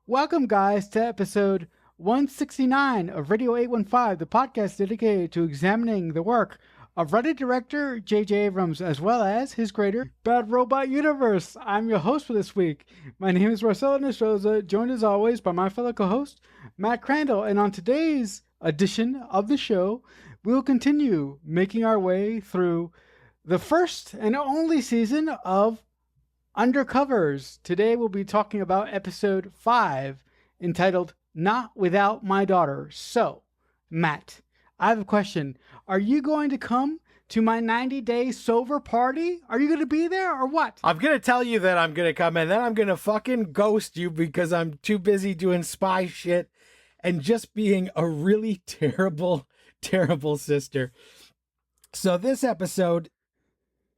Welcome, guys, to episode 169 of Radio 815, the podcast dedicated to examining the work of Reddit director J.J. Abrams, as well as his greater Bad Robot Universe. I'm your host for this week. My name is Marcelo Inostroza, joined as always by my fellow co-host, Matt Crandall. And on today's edition of the show, we'll continue making our way through the first and only season of Undercovers. Today we'll be talking about episode 5, entitled Not Without My Daughter. So, Matt, I have a question. Are you going to come to my 90-day sober party? Are you going to be there or what? I'm going to tell you that I'm going to come, and then I'm going to fucking ghost you because I'm too busy doing spy shit and just being a really terrible, terrible sister. So this episode,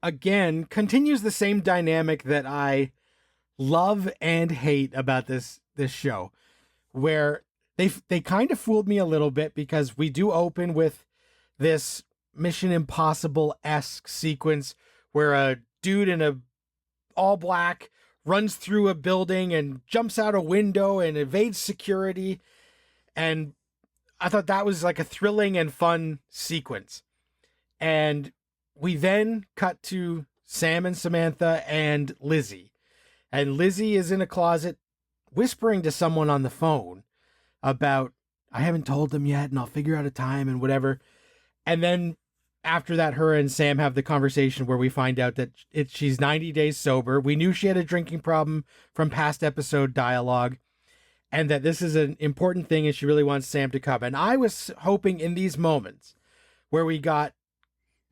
again, continues the same dynamic that I love and hate about this show, where they kind of fooled me a little bit, because we do open with this Mission Impossible-esque sequence where a dude in a all black runs through a building and jumps out a window and evades security, and I thought that was like a thrilling and fun sequence. And we then cut to Sam and Samantha and Lizzie. And Lizzie is in a closet whispering to someone on the phone about, I haven't told them yet and I'll figure out a time and whatever. And then after that, her and Sam have the conversation where we find out that she's 90 days sober. We knew she had a drinking problem from past episode dialogue, and that this is an important thing and she really wants Sam to come. And I was hoping in these moments where we got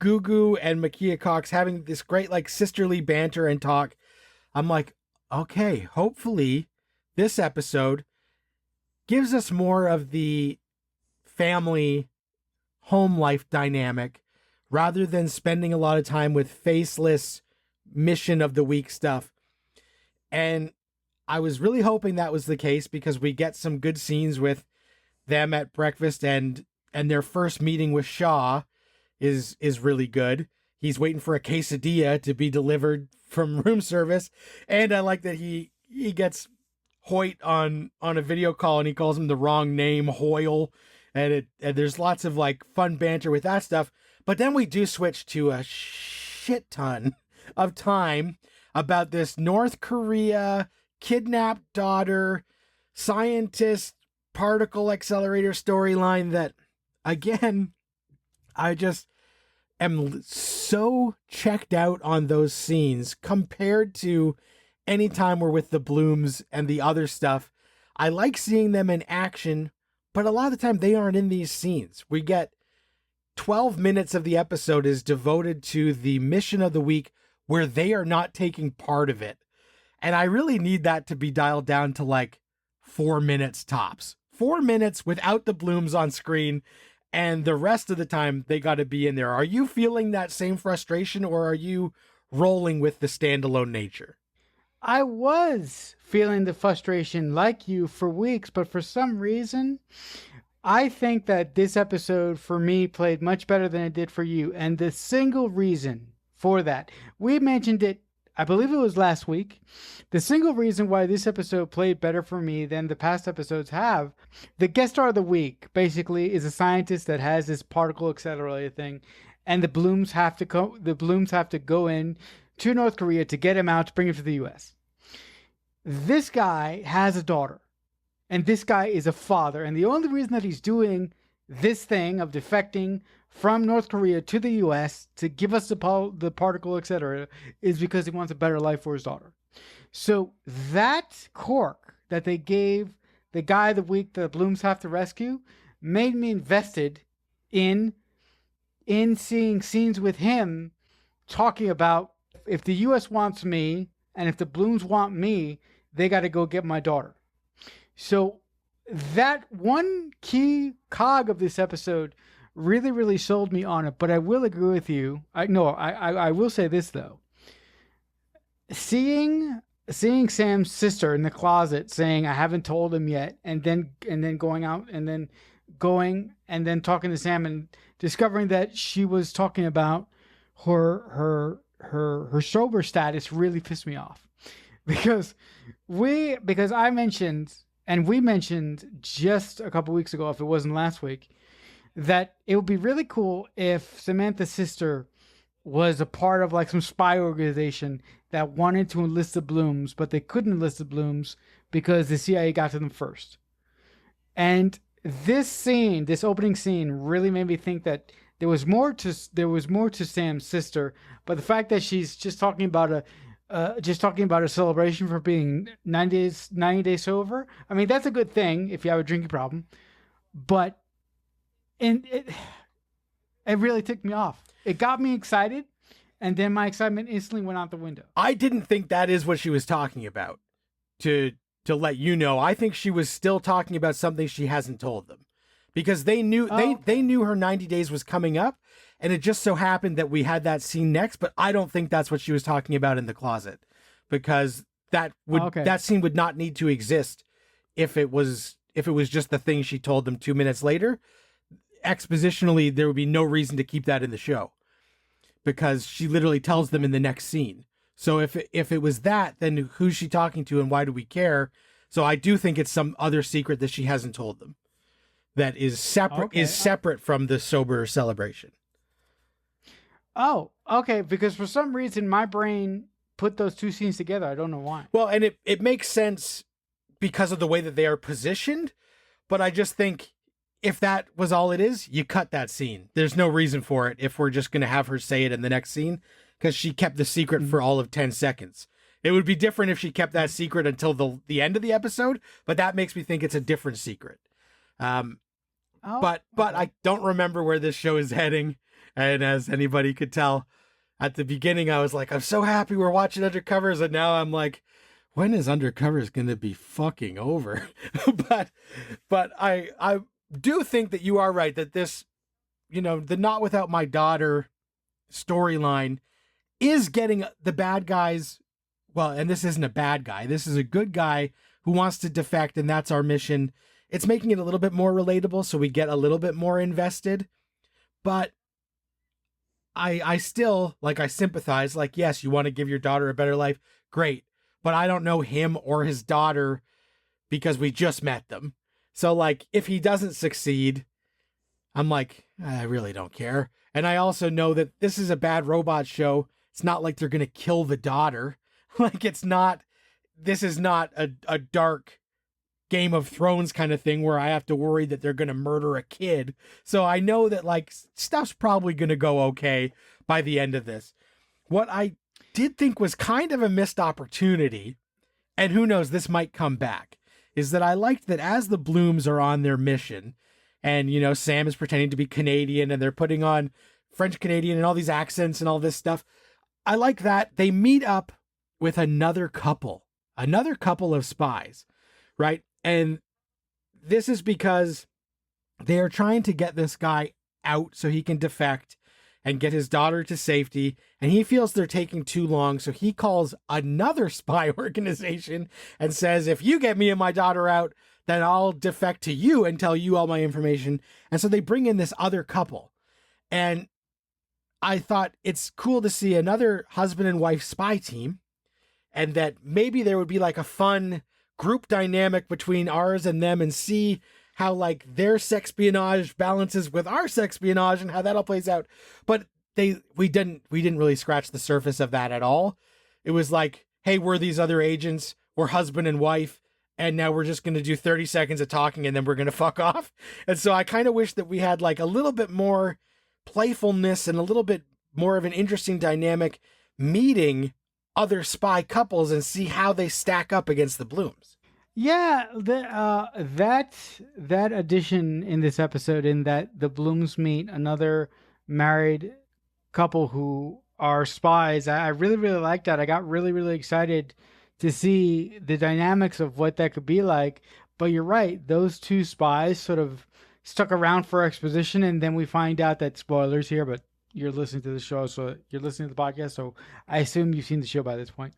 Gugu and Makia Cox having this great like sisterly banter and talk, I'm like, okay, hopefully this episode gives us more of the family home life dynamic rather than spending a lot of time with faceless mission of the week stuff. And I was really hoping that was the case, because we get some good scenes with them at breakfast, and their first meeting with Shaw is really good. He's waiting for a quesadilla to be delivered from room service. And I like that he gets Hoyt on a video call and he calls him the wrong name, Hoyle. And there's lots of like fun banter with that stuff. But then we do switch to a shit ton of time about this North Korea kidnapped daughter scientist particle accelerator storyline that, again, I just am so checked out on those scenes compared to any time we're with the Blooms and the other stuff. I like seeing them in action, but a lot of the time they aren't in these scenes. We get 12 minutes of the episode is devoted to the mission of the week where they are not taking part of it. And I really need that to be dialed down to like 4 minutes tops. 4 minutes without the Blooms on screen, and the rest of the time they got to be in there. Are you feeling that same frustration, or are you rolling with the standalone nature? I was feeling the frustration like you for weeks, but for some reason, I think that this episode for me played much better than it did for you. And the single reason for that, we mentioned it, I believe it was last week. The single reason why this episode played better for me than the past episodes have, the guest star of the week basically is a scientist that has this particle accelerator thing, and the Blooms have to go in to North Korea to get him out, to bring him to the US. This guy has a daughter, and this guy is a father, and the only reason that he's doing this thing of defecting from North Korea to the US to give us the particle, etc., is because he wants a better life for his daughter. So that quirk that they gave the guy of the week that the Blooms have to rescue made me invested in seeing scenes with him talking about, if the US wants me and if the Blooms want me, they got to go get my daughter. So that one key cog of this episode really, really sold me on it. But I will agree with you. I will say this though. Seeing Sam's sister in the closet saying, I haven't told him yet, and then going out and then going and then talking to Sam and discovering that she was talking about her sober status really pissed me off. Because I mentioned and we mentioned just a couple weeks ago, if it wasn't last week, that it would be really cool if Samantha's sister was a part of like some spy organization that wanted to enlist the Blooms, but they couldn't enlist the Blooms because the CIA got to them first. And this scene, this opening scene, really made me think that there was more to Sam's sister, but the fact that she's just talking about a celebration for being 90 days sober. I mean, that's a good thing if you have a drinking problem, but and it really took me off. It got me excited, and then my excitement instantly went out the window. I didn't think that is what she was talking about. To let you know, I think she was still talking about something she hasn't told them, because they knew they knew her 90 days was coming up, and it just so happened that we had that scene next. But I don't think that's what she was talking about in the closet, because that scene would not need to exist if it was just the thing she told them 2 minutes later. Expositionally, there would be no reason to keep that in the show, because she literally tells them in the next scene. So if it was that, then who's she talking to and why do we care? So I do think it's some other secret that she hasn't told them that is separate from the sober celebration. Oh, okay. Because for some reason my brain put those two scenes together. I don't know why. Well, and it makes sense because of the way that they are positioned, but I just think if that was all it is, you cut that scene. There's no reason for it if we're just going to have her say it in the next scene, because she kept the secret for all of 10 seconds. It would be different if she kept that secret until the end of the episode, but that makes me think it's a different secret. But I don't remember where this show is heading, and as anybody could tell, at the beginning I was like, I'm so happy we're watching Undercovers, and now I'm like, when is Undercovers going to be fucking over? but I do think that you are right, that this, the Not Without My Daughter storyline is getting the bad guys. Well, and this isn't a bad guy. This is a good guy who wants to defect, and that's our mission. It's making it a little bit more relatable, so we get a little bit more invested. But I still, I sympathize. Like, yes, you want to give your daughter a better life. Great. But I don't know him or his daughter because we just met them. So, if he doesn't succeed, I'm like, I really don't care. And I also know that this is a bad robot show. It's not like they're going to kill the daughter. This is not a dark Game of Thrones kind of thing where I have to worry that they're going to murder a kid. So I know that stuff's probably going to go okay by the end of this. What I did think was kind of a missed opportunity, and who knows, this might come back, is that I liked that as the Blooms are on their mission, and, Sam is pretending to be Canadian, and they're putting on French Canadian and all these accents and all this stuff. I like that they meet up with another couple of spies, right? And this is because they are trying to get this guy out so he can defect and get his daughter to safety. And he feels they're taking too long. So he calls another spy organization and says, if you get me and my daughter out, then I'll defect to you and tell you all my information. And so they bring in this other couple. And I thought it's cool to see another husband and wife spy team, and that maybe there would be a fun group dynamic between ours and them, and see how their sexpionage balances with our sexpionage and how that all plays out. But we didn't really scratch the surface of that at all. It was hey, we're these other agents, we're husband and wife, and now we're just going to do 30 seconds of talking and then we're going to fuck off. And so I kind of wish that we had a little bit more playfulness and a little bit more of an interesting dynamic meeting other spy couples and see how they stack up against the Blooms. Yeah, that addition in this episode, in that the Blooms meet another married couple who are spies, I really, really like that. I got really, really excited to see the dynamics of what that could be like. But you're right, those two spies sort of stuck around for exposition, and then we find out that, spoilers here, but you're listening to the show, so you're listening to the podcast, so I assume you've seen the show by this point.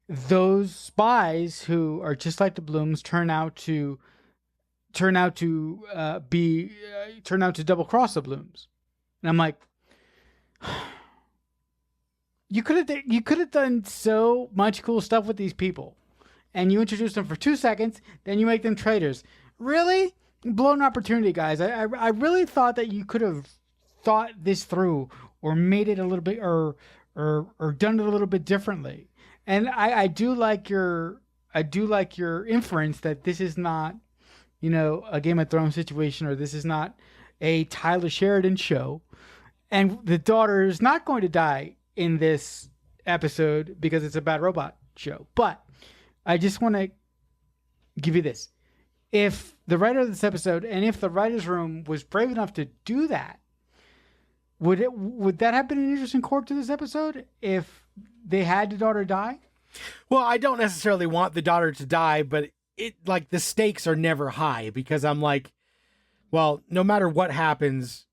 Those spies who are just like the Blooms turn out to double cross the Blooms, and I'm like, you could have done so much cool stuff with these people, and you introduce them for 2 seconds, then you make them traitors. Really? Blown opportunity, guys. I really thought that you could have thought this through or made it a little bit or done it a little bit differently. And I do like your inference that this is not, a Game of Thrones situation, or this is not a Tyler Sheridan show. And the daughter is not going to die in this episode because it's a bad robot show. But I just want to give you this. If the writer of this episode, and if the writer's room was brave enough to do that, would that have been an interesting quirk to this episode if they had the daughter die? Well, I don't necessarily want the daughter to die, but the stakes are never high because I'm like, well, no matter what happens,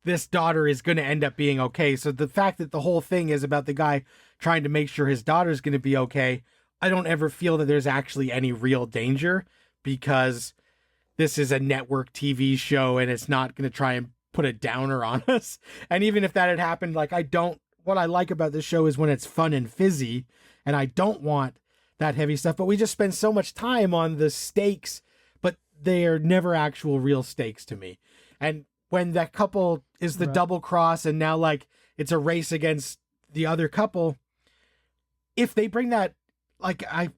this daughter is going to end up being okay. So the fact that the whole thing is about the guy trying to make sure his daughter's going to be okay, I don't ever feel that there's actually any real danger because this is a network TV show and it's not going to try and put a downer on us. And even if that had happened, what I like about this show is when it's fun and fizzy, and I don't want that heavy stuff, but we just spend so much time on the stakes, but they are never actual real stakes to me. And when that couple is the double cross and now it's a race against the other couple, if they bring that, I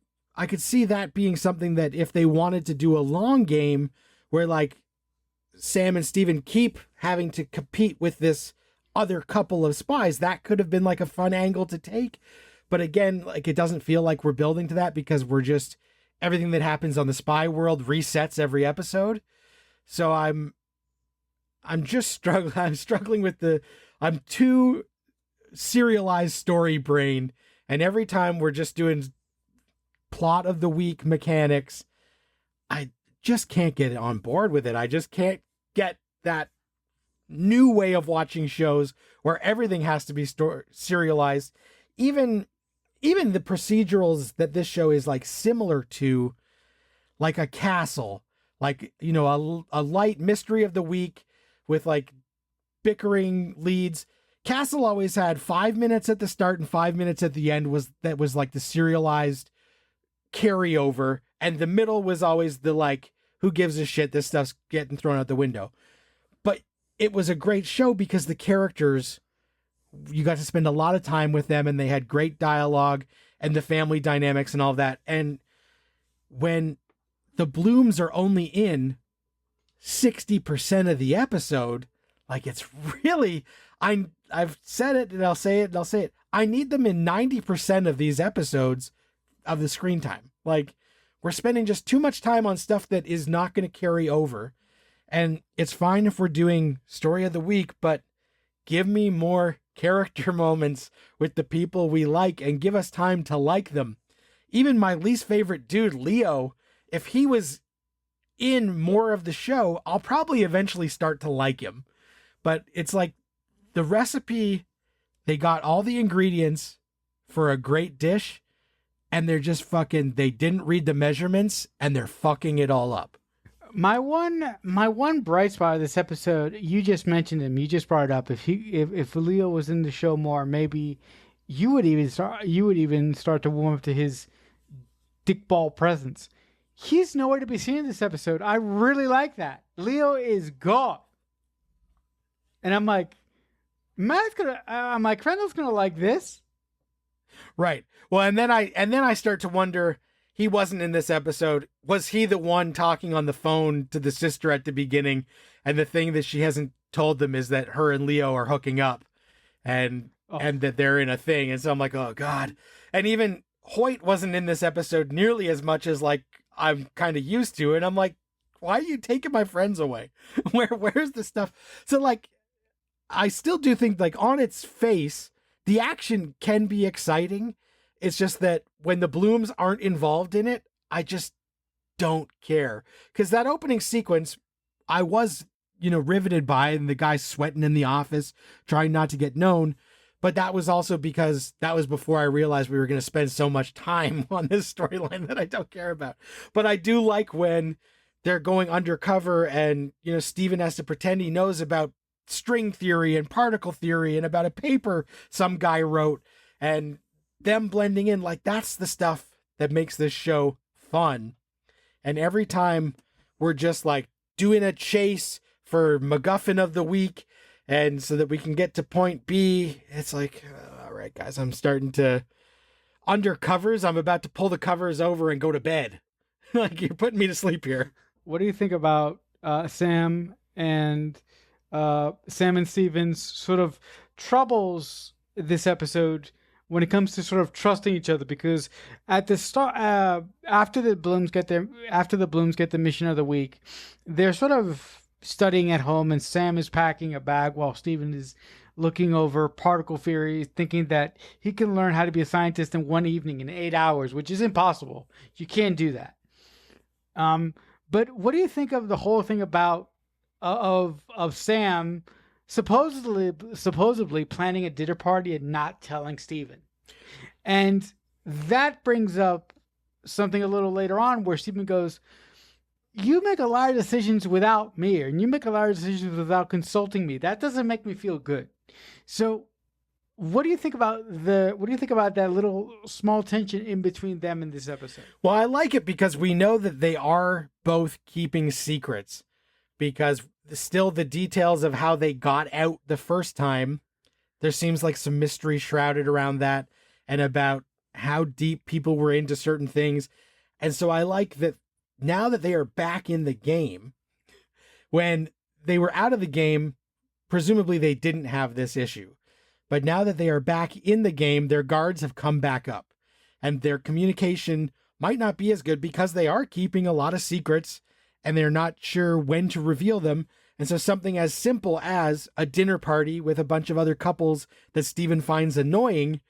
could see that being something that if they wanted to do a long game where Sam and Steven keep having to compete with this other couple of spies, that could have been a fun angle to take. But again, it doesn't feel like we're building to that because we're just, everything that happens on the spy world resets every episode. So I'm just struggling. I'm struggling with I'm too serialized story brain. And every time we're just doing plot of the week mechanics, I just can't get on board with it. I just can't get that new way of watching shows where everything has to be serialized. Even the procedurals that this show is similar to, a Castle, a light mystery of the week with bickering leads. Castle always had 5 minutes at the start and 5 minutes at the end was the serialized carryover, and the middle was always the who gives a shit, this stuff's getting thrown out the window. But it was a great show because the characters, you got to spend a lot of time with them and they had great dialogue and the family dynamics and all that. And when the Blooms are only in 60% of the episode, it's really, I've said it and I'll say it and I'll say it. I need them in 90% of these episodes of the screen time. We're spending just too much time on stuff that is not going to carry over. And it's fine if we're doing story of the week, but give me more character moments with the people we like and give us time to like them. Even my least favorite dude, Leo, if he was in more of the show, I'll probably eventually start to like him. But it's the recipe, they got all the ingredients for a great dish and they're just they didn't read the measurements and they're fucking it all up. My one bright spot of this episode, you just mentioned him. You just brought it up. If Leo was in the show more, maybe you would even start to warm up to his dickball presence. He's nowhere to be seen in this episode. I really like that. Leo is gone, and I'm Crandall's gonna like this, right? Well, and then I start to wonder. He wasn't in this episode. Was he the one talking on the phone to the sister at the beginning? And the thing that she hasn't told them is that her and Leo are hooking up and that they're in a thing. And so I'm oh God. And even Hoyt wasn't in this episode nearly as much as I'm kind of used to. And I'm why are you taking my friends away? Where's the stuff? So I still do think on its face, the action can be exciting. It's just that when the Blooms aren't involved in it, I just don't care. Because that opening sequence, I was, riveted by, and the guy sweating in the office, trying not to get known. But that was also because that was before I realized we were going to spend so much time on this storyline that I don't care about. But I do like when they're going undercover and, Steven has to pretend he knows about string theory and particle theory and about a paper some guy wrote, and them blending in. That's the stuff that makes this show fun. And every time we're just like doing a chase for MacGuffin of the week, and so that we can get to point B, it's like, all right, guys, I'm starting to Undercovers. I'm about to pull the covers over and go to bed. Like, you're putting me to sleep here. What do you think about Sam and Steven's sort of troubles this episode when it comes to sort of trusting each other? Because at the start, after the Blooms get the mission of the week, they're sort of studying at home, and Sam is packing a bag while Steven is looking over particle theory, thinking that he can learn how to be a scientist in one evening in 8 hours, which is impossible. You can't do that. But what do you think of the whole thing about of Sam supposedly planning a dinner party and not telling Steven? And that brings up something a little later on where Steven goes, "You make a lot of decisions without me, and you make a lot of decisions without consulting me. That doesn't make me feel good." So what do you think about that little small tension in between them in this episode? Well, I like it because we know that they are both keeping secrets, because still the details of how they got out the first time, there seems like some mystery shrouded around that, and about how deep people were into certain things. And so I like that now that they are back in the game. When they were out of the game, presumably they didn't have this issue. But now that they are back in the game, their guards have come back up. And their communication might not be as good because they are keeping a lot of secrets and they're not sure when to reveal them. And so something as simple as a dinner party with a bunch of other couples that Steven finds annoying,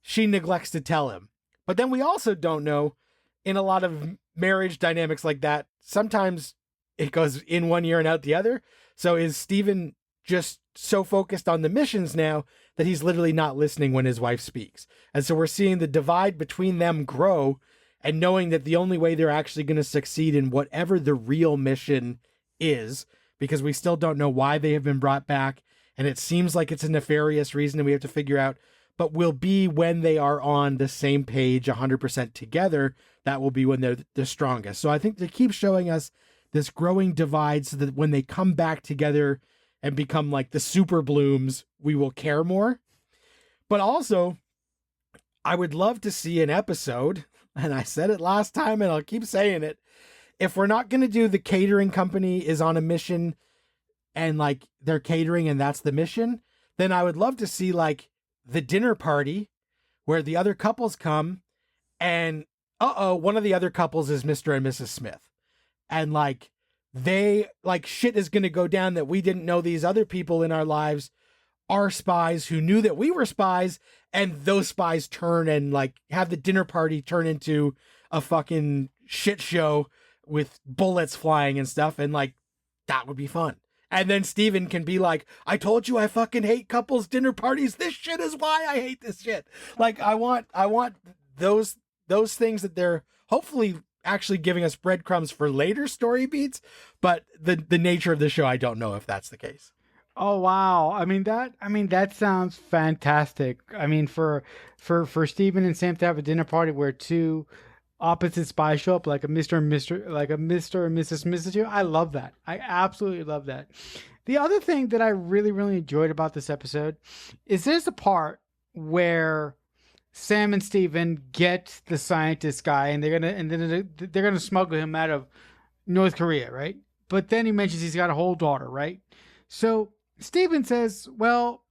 she neglects to tell him. But then we also don't know, in a lot of marriage dynamics like that, sometimes it goes in one ear and out the other. So is Steven just so focused on the missions now that he's literally not listening when his wife speaks? And so we're seeing the divide between them grow, and knowing that the only way they're actually going to succeed in whatever the real mission is, because we still don't know why they have been brought back, and it seems like it's a nefarious reason and we have to figure out, but will be when they are on the same page 100% together. That will be when they're the strongest. So I think they keep showing us this growing divide so that when they come back together and become like the super blooms, we will care more. But also, I would love to see an episode, and I said it last time and I'll keep saying it, if we're not going to do the catering company is on a mission and like they're catering and that's the mission, then I would love to see like the dinner party where the other couples come and one of the other couples is Mr. and Mrs. Smith. And like they like shit is going to go down that we didn't know these other people in our lives are spies who knew that we were spies, and those spies turn and like have the dinner party turn into a fucking shit show with bullets flying and stuff. And like, that would be fun. And then Steven can be like, "I told you I fucking hate couples dinner parties. This shit is why I hate this shit." Like I want those things that they're hopefully actually giving us breadcrumbs for later story beats, but the nature of the show, I don't know if that's the case. Oh wow. I mean that sounds fantastic. I mean for Steven and Sam to have a dinner party where two opposite spies show up, like a Mr. and Mrs. Smith. I love that. I absolutely love that. The other thing that I really, really enjoyed about this episode is there's a part where Sam and Steven get the scientist guy, and they're gonna smuggle him out of North Korea, right? But then he mentions he's got a whole daughter, right? So Steven says, "Well,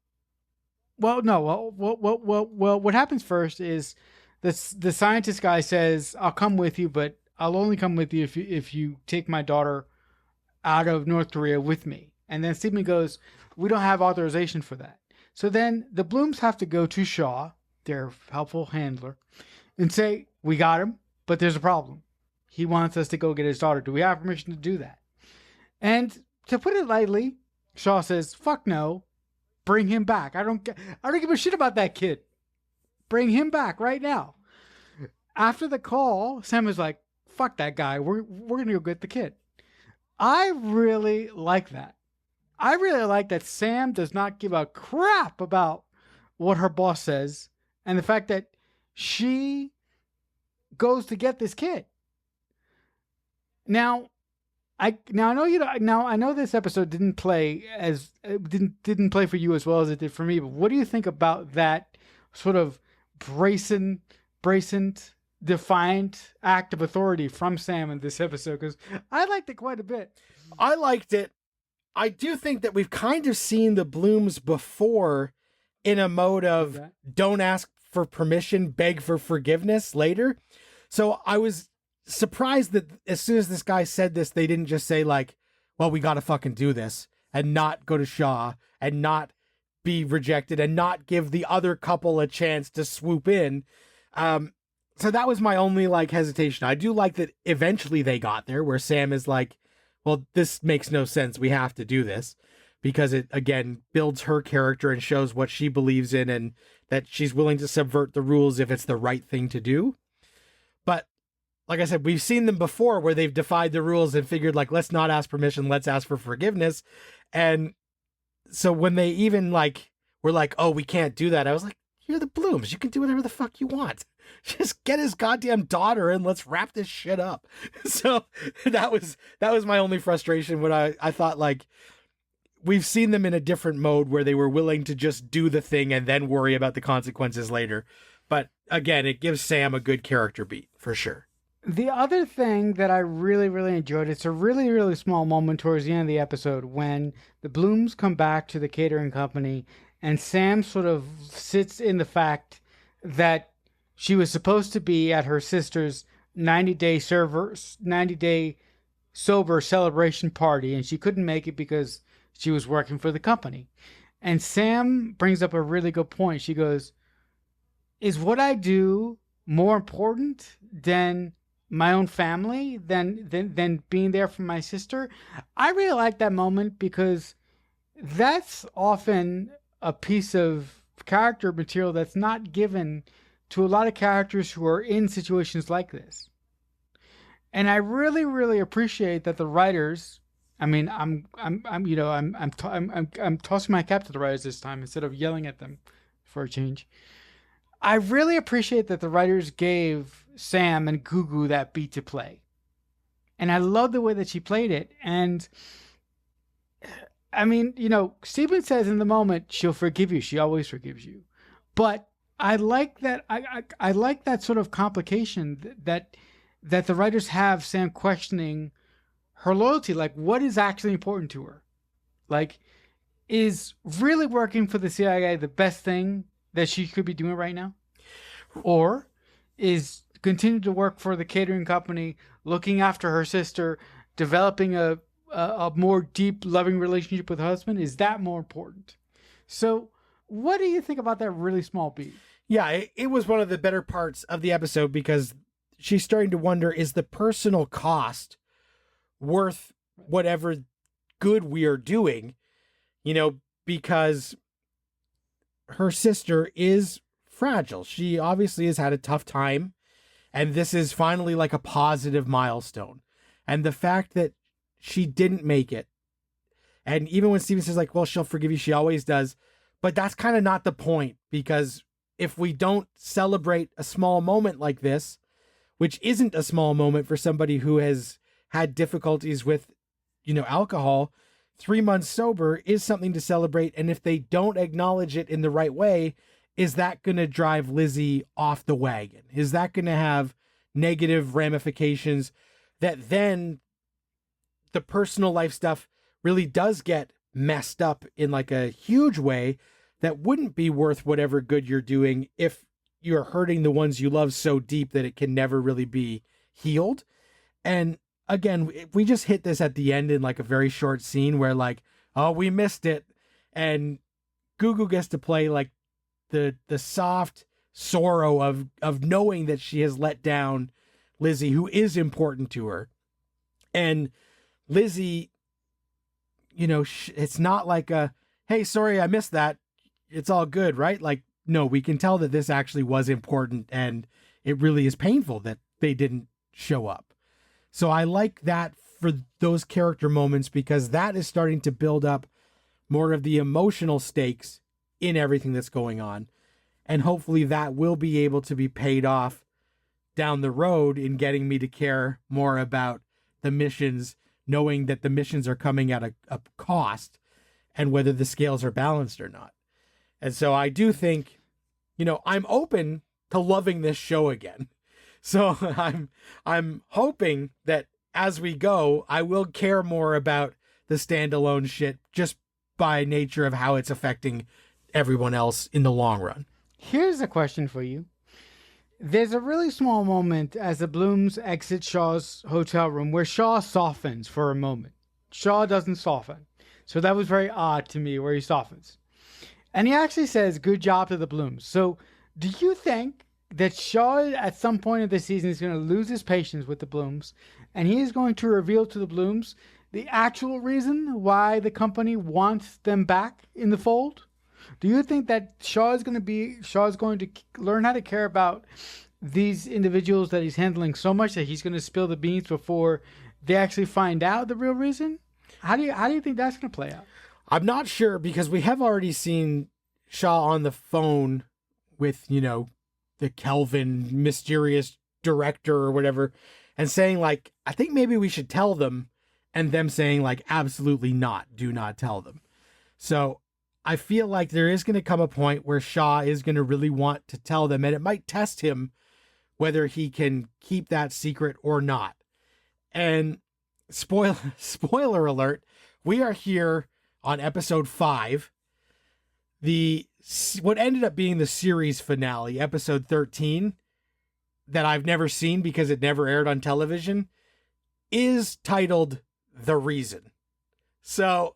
no, what happens first is the scientist guy says, 'I'll come with you, but I'll only come with you if you take my daughter out of North Korea with me.'" And then Steven goes, "We don't have authorization for that." So then the Blooms have to go to Shaw, their helpful handler, and say, "We got him, but there's a problem. He wants us to go get his daughter. Do we have permission to do that?" And to put it lightly, Shaw says, "Fuck no. Bring him back. I don't give a shit about that kid. Bring him back right now." After the call, Sam is like, "Fuck that guy. We're going to go get the kid." I really like that. I really like that Sam does not give a crap about what her boss says, and the fact that she goes to get this kid. Now, I know you don't, now I know this episode didn't play for you as well as it did for me. But what do you think about that sort of brazen, brazen, defiant act of authority from Sam in this episode? Because I liked it quite a bit. I liked it. I do think that we've kind of seen the Blooms before in a mode of don't ask for permission, beg for forgiveness later. So I was surprised that as soon as this guy said this, they didn't just say like, well, we got to fucking do this and not go to Shaw and not be rejected and not give the other couple a chance to swoop in. So that was my only like hesitation. I do like that eventually they got there where Sam is like, well, this makes no sense. We have to do this because it, again, builds her character and shows what she believes in and that she's willing to subvert the rules if it's the right thing to do. But like I said, we've seen them before where they've defied the rules and figured like, let's not ask permission. Let's ask for forgiveness. And so when they even like, were like, oh, we can't do that. I was like, you're the Blooms. You can do whatever the fuck you want. Just get his goddamn daughter and let's wrap this shit up. So that was my only frustration when I thought like we've seen them in a different mode where they were willing to just do the thing and then worry about the consequences later. But again, it gives Sam a good character beat for sure. The other thing that I really, really enjoyed, it's a really, really small moment towards the end of the episode when the Blooms come back to the catering company and Sam sort of sits in the fact that she was supposed to be at her sister's 90-day sober celebration party and she couldn't make it because she was working for the company. And Sam brings up a really good point. She goes, is what I do more important than my own family than being there for my sister? I really like that moment because that's often a piece of character material that's not given to a lot of characters who are in situations like this. And I really, really appreciate that the writers. I mean, I'm tossing my cap to the writers this time instead of yelling at them for a change. I really appreciate that the writers gave Sam and Gugu that beat to play. And I love the way that she played it. And I mean, Steven says in the moment, she'll forgive you. She always forgives you. But I like that. I like that sort of complication that the writers have Sam questioning her loyalty. Like, what is actually important to her? Like, is really working for the CIA the best thing that she could be doing right now? Or is continue to work for the catering company, looking after her sister, developing a more deep, loving relationship with her husband? Is that more important? So what do you think about that really small beat? Yeah, it was one of the better parts of the episode because she's starting to wonder, is the personal cost worth whatever good we are doing? Because her sister is fragile. She obviously has had a tough time, and this is finally like a positive milestone. And the fact that she didn't make it, and even when Steven says like, well, she'll forgive you, she always does, but that's kind of not the point, because if we don't celebrate a small moment like this, which isn't a small moment for somebody who has had difficulties with, alcohol, 3 months sober is something to celebrate. And if they don't acknowledge it in the right way, is that going to drive Lizzie off the wagon? Is that going to have negative ramifications that then the personal life stuff really does get messed up in like a huge way that wouldn't be worth whatever good you're doing if you're hurting the ones you love so deep that it can never really be healed? And again, we just hit this at the end in like a very short scene where like, oh, we missed it. And Gugu gets to play like the soft sorrow of knowing that she has let down Lizzie, who is important to her. And Lizzie, it's not like a, hey, sorry, I missed that. It's all good, right? Like, no, we can tell that this actually was important, and it really is painful that they didn't show up. So I like that for those character moments, because that is starting to build up more of the emotional stakes in everything that's going on. And hopefully that will be able to be paid off down the road in getting me to care more about the missions, knowing that the missions are coming at a cost, and whether the scales are balanced or not. And so I do think, I'm open to loving this show again. So I'm hoping that as we go, I will care more about the standalone shit just by nature of how it's affecting everyone else in the long run. Here's a question for you. There's a really small moment as the Blooms exit Shaw's hotel room where Shaw softens for a moment. Shaw doesn't soften. So that was very odd to me where he softens. And he actually says, good job to the Blooms. So do you think that Shaw at some point of the season is going to lose his patience with the Blooms and he is going to reveal to the Blooms the actual reason why the company wants them back in the fold? Do you think that Shaw is going to learn how to care about these individuals that he's handling so much that he's going to spill the beans before they actually find out the real reason? How do you think that's going to play out? I'm not sure, because we have already seen Shaw on the phone with, the Kelvin mysterious director or whatever, and saying like, I think maybe we should tell them, and them saying like, absolutely not, do not tell them. So I feel like there is going to come a point where Shaw is going to really want to tell them, and it might test him whether he can keep that secret or not. And spoiler alert, we are here on episode 5. What ended up being the series finale, episode 13, that I've never seen because it never aired on television, is titled The Reason. So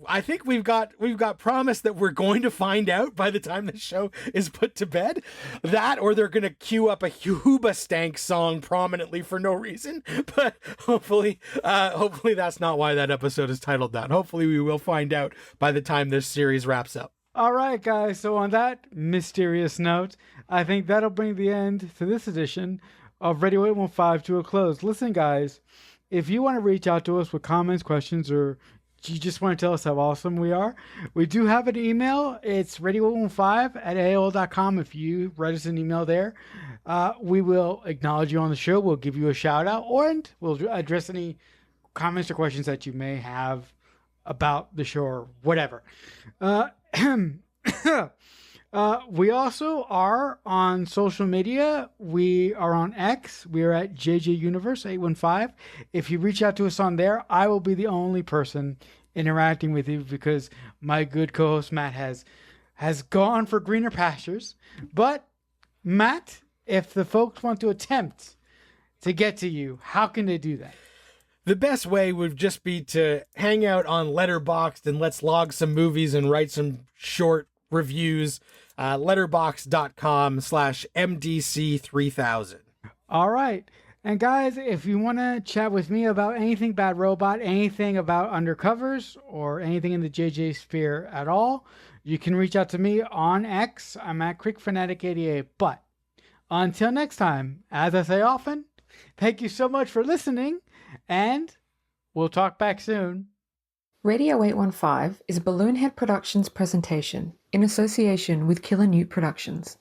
I think we've got promise that we're going to find out by the time the show is put to bed. That, or they're going to cue up a Hoobastank song prominently for no reason. But hopefully that's not why that episode is titled that. Hopefully we will find out by the time this series wraps up. All right, guys. So on that mysterious note, I think that'll bring the end to this edition of Radio 815 to a close. Listen, guys, if you want to reach out to us with comments, questions, or you just want to tell us how awesome we are, we do have an email. It's radio815@aol.com. If you write us an email there, we will acknowledge you on the show. We'll give you a shout out, and we'll address any comments or questions that you may have about the show or whatever. We also are on social media. We are on X. We are at JJ Universe 815. If you reach out to us on there, I will be the only person interacting with you because my good co-host Matt has gone for greener pastures. But Matt, if the folks want to attempt to get to you, how can they do that? The best way would just be to hang out on Letterboxd and let's log some movies and write some short reviews. Letterboxd.com/MDC3000. All right. And guys, if you want to chat with me about anything Bad Robot, anything about Undercovers, or anything in the JJ sphere at all, you can reach out to me on X. I'm at CrickFanatic88. But until next time, as I say often, thank you so much for listening, and we'll talk back soon. Radio 815 is a Balloonhead Productions presentation in association with Killer Newt Productions.